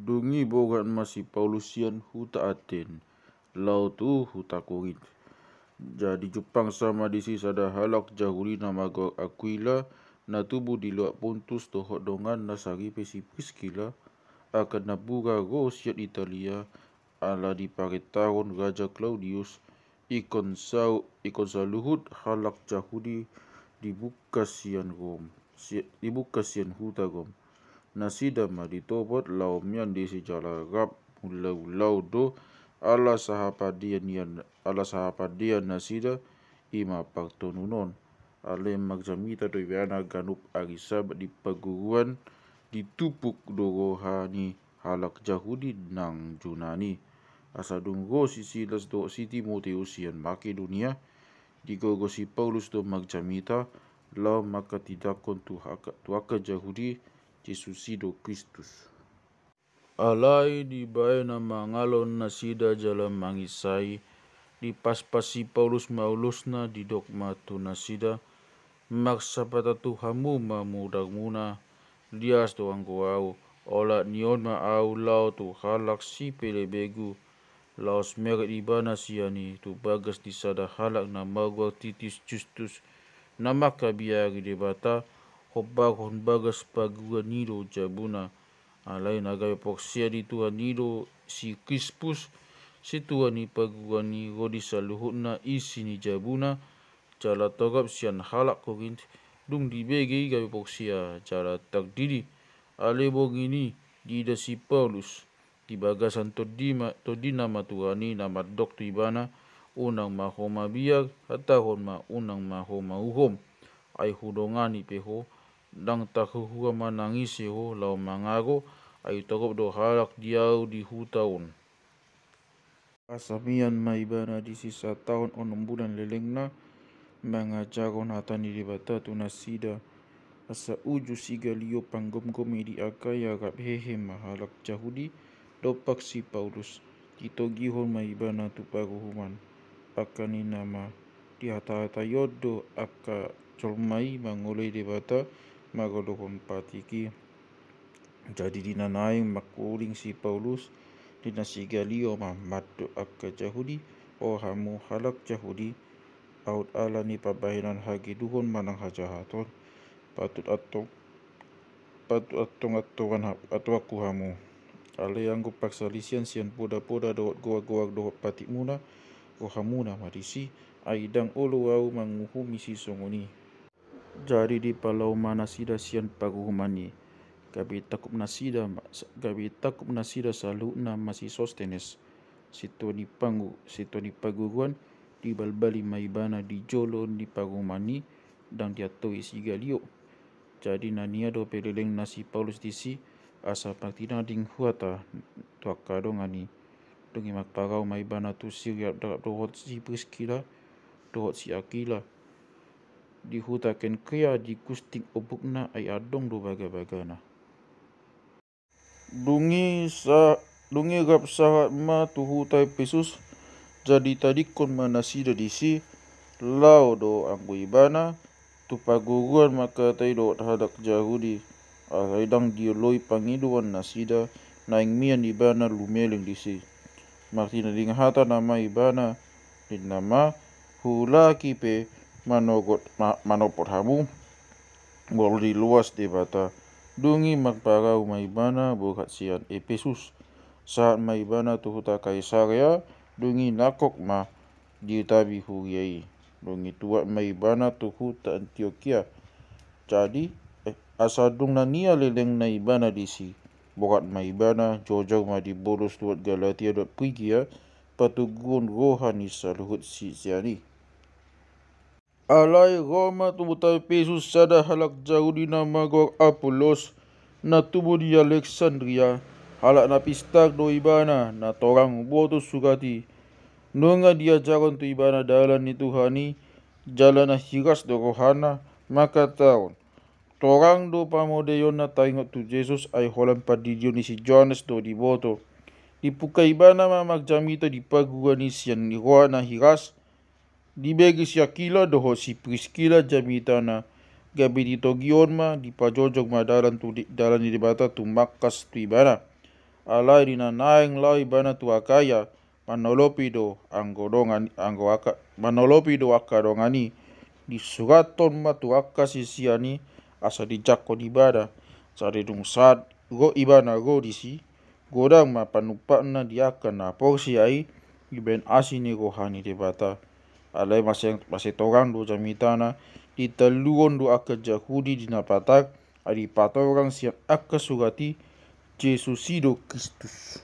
Dungi bogat masih Paulusian huta Aten, lau tu huta Korinth. Jadi Jepang sama di sisi ada halak jahuri nama go Aquila na tubuh di luar Pontus tohok dongan nasari pesipis kila akan nabura go siat Italia ala di tahun Raja Claudius ikon saluhut halak jahudi dibuka sian huta Rom. Nasida ma ditobot lau mian di sejala rap ulau do ala sahapadian nasida ima partonunon ale magzamita do iwana ganup arisab di paguruan ditupuk do rohani halak jahudi nang Junani asadunggo Silas do si Timoteus sian Makedonia digogo si Paulus do magzamita lau maka tidakon tuaka jahudi Jesusido Kristus. Alai di baena mangalon nasida jalan mangisai di paspasi Paulus maulusna di dogma tu nasida maksapata Tuhamu mamudagmuna dias doang au ola nion ma au lau tu halak si pelebegu laos meret ibana siani tu bagas di sada halak na magwa Titus Justus nama kabiari debata hon bagas paguan nido jabuna alai nagai poksia di Tuhan nido si Crispus si Tuhan ni paguan ni rodi saluhutna isi ni jabuna jala togap sian halak Korint dung dibegi gawe poksia jala takdidi ale bogini dida si Paulus di bagasan todi nama Tuhani nama dok tu ibana unang mahoma biag hatahon ma unang mahoma uhom ai hudongani peho dang tahuhua manangisi ho lau mangago ai togop do halak diau di hutaun asamian maibana di sisa tahun 6 bulan lelengna mengajaron hatani dibata tu nasida asa uju sigalio panggom-gomi di akaya rap hehe mahalak jahudi dopak si Paulus ditogihon maibana tu paruhuman akani nama di hata-hata yodo aka colmai mangolai debata magodohon patiki jadi dinanaing makuring si Paulus dinasigalio mamadu aka jahudi hamu halak jahudi aut ala ni pabahinan hagi duhon manang hajahaton patut aturan aku hamu ale anggo paksalisian sian poda-poda dohot goa-goa dohot patik muna hamuna madisi aidang ulu au manguhumi si songoni jadi di palau mana sida sian paguhumani gabi takup nasida saluna masih Sostenes situani paguruan di balbali maibana di jolo di pagumani dan diatoi sigalio jadi nania do peleleng nasi Paulus disi asa partina ding huata tuaka dongani dongi makparau maibana tu siriap dohot si Priskila dohot si Akila di huta ken kria di kustik obukna ai adong do baga-bagana dungi rap sahat ma tu huta Efesus jadi tadikon manasida disi lau do anggo ibana tu paguruan maka tai do hadak jahudi ahaidang dioloi pangiduan nasida naing mian ibana lumeleng disi martina ding hata nama ibana din nama hula kipe manopot hamu bol di luas debata dungi magparau maibana bokat sian Efesus saat maibana tu huta Kaisarea dungi nakok ma diutabi huriai dungi tuat maibana tu huta Antioquia jadi asadung nania leleng na ibana disi bokat maibana jojau ma di bolos tuat Galatia dot Prigia patugun rohani saluhut si siani alai Roma tu huta Efesus sada halak jahudi nama gor Apolos na tubuh di Alexandria halak na pistak do ibana na torang boto sugati nunga dia jaron tu ibana dalan ni Tuhani jalan na hiras do rohana maka taon torang do pamodeyon na taingot tu Jesus ay holan padidio ni si Johannes do di boto dipuka ibana mamagjamita di paguan ni sian ni roa na hiras dibegi si Akila doho si Priskila jamita na gabi ditogion ma di pajojog ma dalan ni debata tu makas tu ibana alai dina naeng lai bana tuakaya manolopi do manolopi do aka dongani di suraton matu aka sisiani asa di jako di bada sare dung saat go ibana go disi godang ma panupana di aka na porsi ai iben asini go hani debata alai masih torang do jamitana di teluon do aka Jahudi dina patak adi patorang siap aka surati Jesusido Kristus.